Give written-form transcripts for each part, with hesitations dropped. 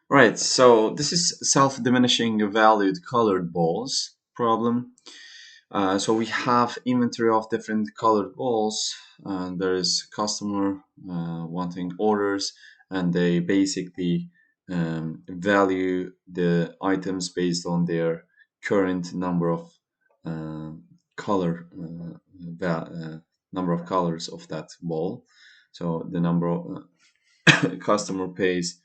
Right, so this is self-diminishing valued colored balls problem. So we have inventory of different colored balls. There is customer wanting orders, and they basically value the items based on their current number of uh, color number of colors of that ball. So the number of customer pays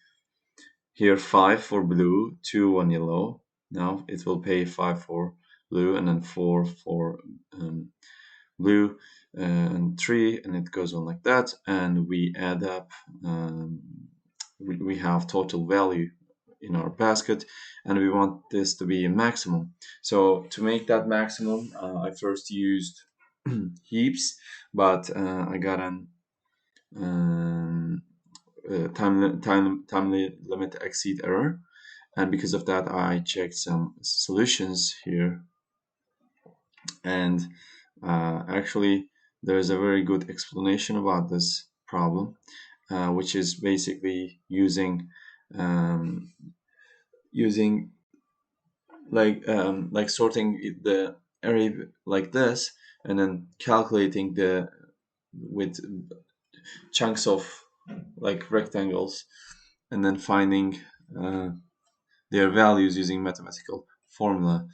here 5 for blue, 2 on yellow. Now it will pay 5 for blue and then 4 for blue and 3, and it goes on like that. And we add up, we have total value in our basket, and we want this to be a maximum. So to make that maximum, I first used heaps, but I got an um, time limit exceed error, and because of that I checked some solutions here, and actually there's a very good explanation about this problem, which is basically um, using like sorting the array like this, and then calculating the with chunks of like rectangles, and then finding uh, their values using mathematical formula.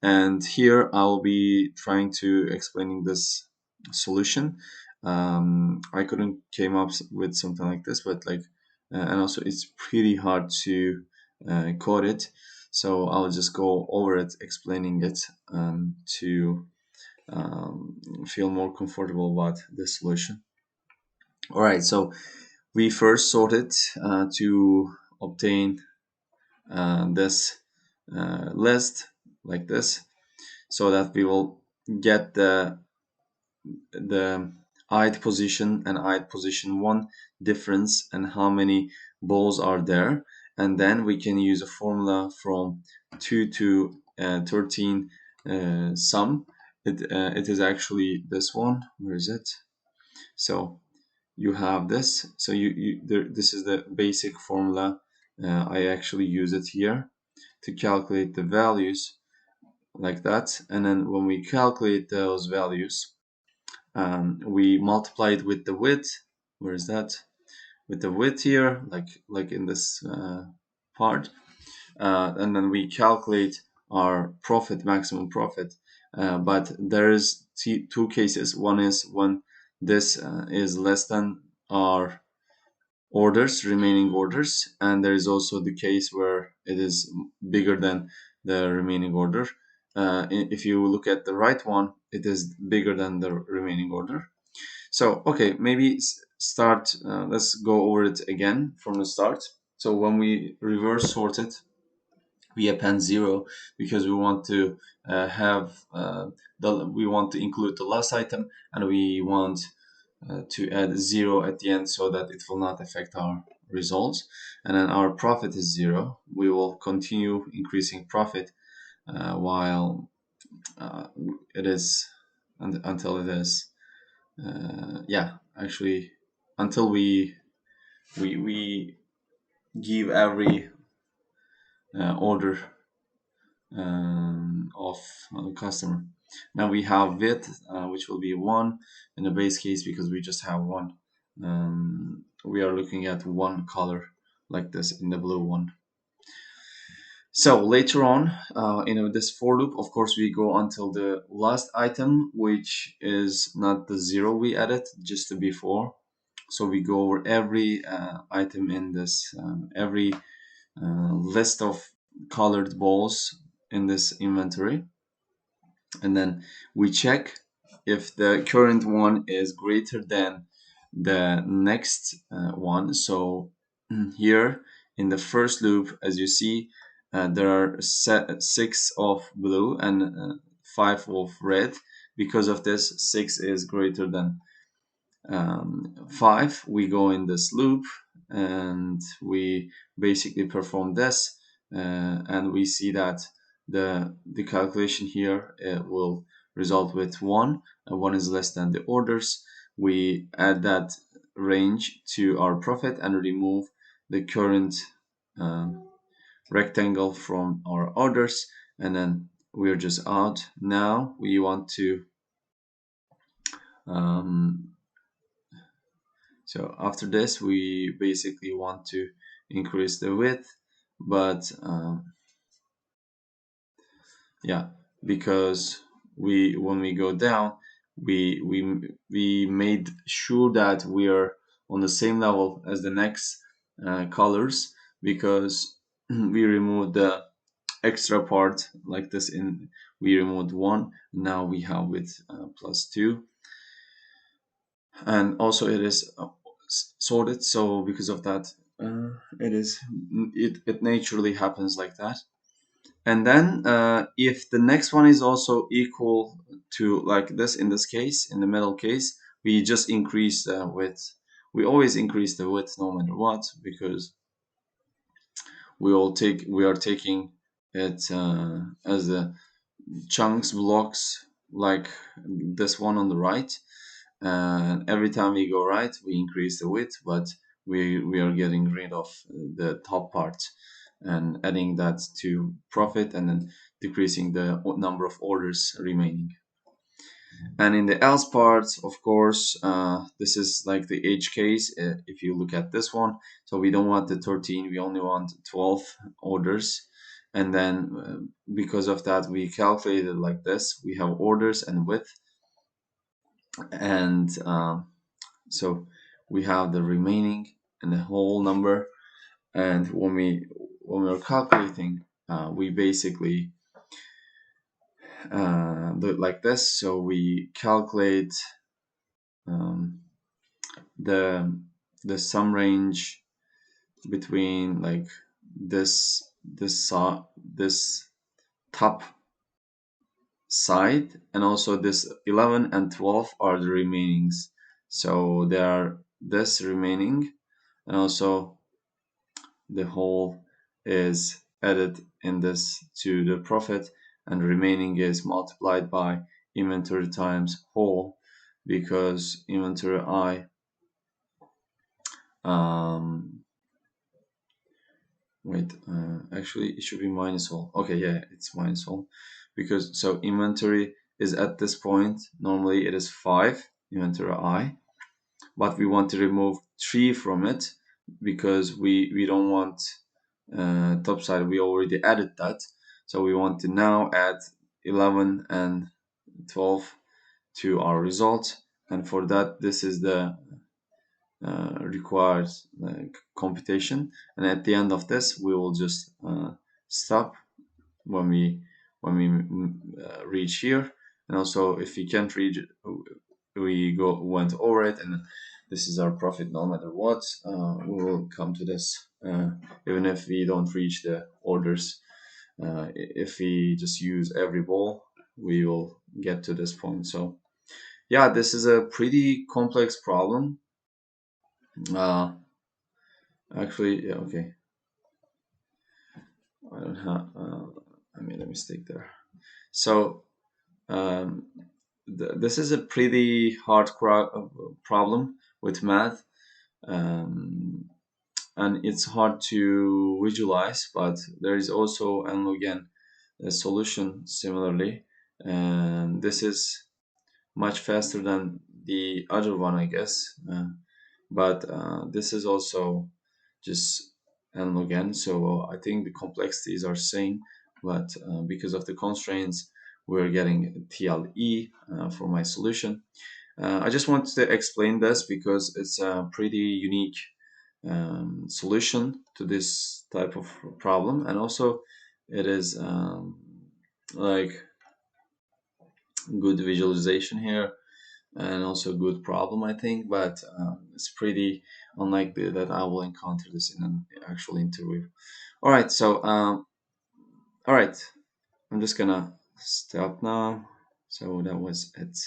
And here I'll be trying to explaining this solution. I couldn't came up with something like this, but like, and also it's pretty hard to code it. So I'll just go over it, explaining it to feel more comfortable about this solution. All right, so we first sorted to obtain this list like this, so that we will get the ith position and ith position 1 difference and how many balls are there, and then we can use a formula from 2 to 13 sum. It is actually this one. Where is it? So you have this. So this is the basic formula. I actually use it here to calculate the values like that, and then when we calculate those values, we multiply it with the width. Where is that? With the width here, like in this part, and then we calculate our profit, maximum profit. But there is two cases. One is when this is less than our orders, remaining orders, and there is also the case where it is bigger than the remaining order. If you look at the right one, it is bigger than the remaining order. So okay, maybe start. Let's go over it again from the start. So when we reverse sort it, we append 0 because we want to we want to include the last item, and we want to add 0 at the end so that it will not affect our results. And then our profit is 0. We will continue increasing profit while uh, it is until it is yeah, actually until we give every order of customer. Now we have width, which will be 1 in the base case because we just have one. We are looking at one color like this in the blue one. So later on, in this for loop, of course, we go until the last item, which is not the 0 we added, just the before. So we go over every item in this, every list of colored balls in this inventory, and then we check if the current one is greater than the next one. So here in the first loop, as you see, there are 6 of blue and 5 of red. Because of this, 6 is greater than 5. We go in this loop and we basically perform this, and we see that the calculation here will result with 1, and 1 is less than the orders. We add that range to our profit and remove the current rectangle from our orders, and then we're just out. Now we want to um, so after this we basically want to increase the width, but yeah, because when we go down, we made sure that we are on the same level as the next colors, because we removed the extra part like this. In we removed one, now we have with +2, and also it is sorted. So because of that, it naturally happens like that. And then if the next one is also equal to like this, in this case, in the middle case, we just increase the width. We always increase the width no matter what, because we are taking it as the chunks, blocks, like this one on the right. And every time we go right, we increase the width, but we are getting rid of the top part and adding that to profit, and then decreasing the number of orders remaining. And in the else part, of course, this is like the edge case. If you look at this one, so we don't want the 13, we only want 12 orders. And then because of that, we calculated like this. We have orders and width, and so we have the remaining and the whole number. And when we're calculating, we basically do it like this. So we calculate um, the sum range between like this top side, and also this 11 and 12 are the remainings. So they are this remaining, and also the whole is added in this to the profit, and remaining is multiplied by inventory times whole, because inventory I wait, actually it should be minus whole. Okay, yeah, it's minus whole, because so inventory is at this point, normally it is 5 inventory I, but we want to remove 3 from it, because we don't want top side, we already added that. So we want to now add 11 and 12 to our result, and for that, this is the required computation. And at the end of this, we will just stop when we reach here. And also, if we can't reach it, we went over it, and this is our profit no matter what. We will come to this even if we don't reach the orders. If we just use every ball, we will get to this point. So yeah, this is a pretty complex problem. uh, Actually, yeah, okay, I don't have I made a mistake there. So um, this is a pretty hard problem with math, um, and it's hard to visualize, but there is also and again a solution similarly, and this is much faster than the other one, I guess. But this is also just n log n, so I think the complexities are same, but because of the constraints, we're getting TLE for my solution. I just wanted to explain this because it's a pretty unique solution to this type of problem, and also it is like good visualization here, and also good problem, I think, but it's pretty unlikely that I will encounter this in an actual interview. All right, so all right, I'm just gonna stop now. So that was it.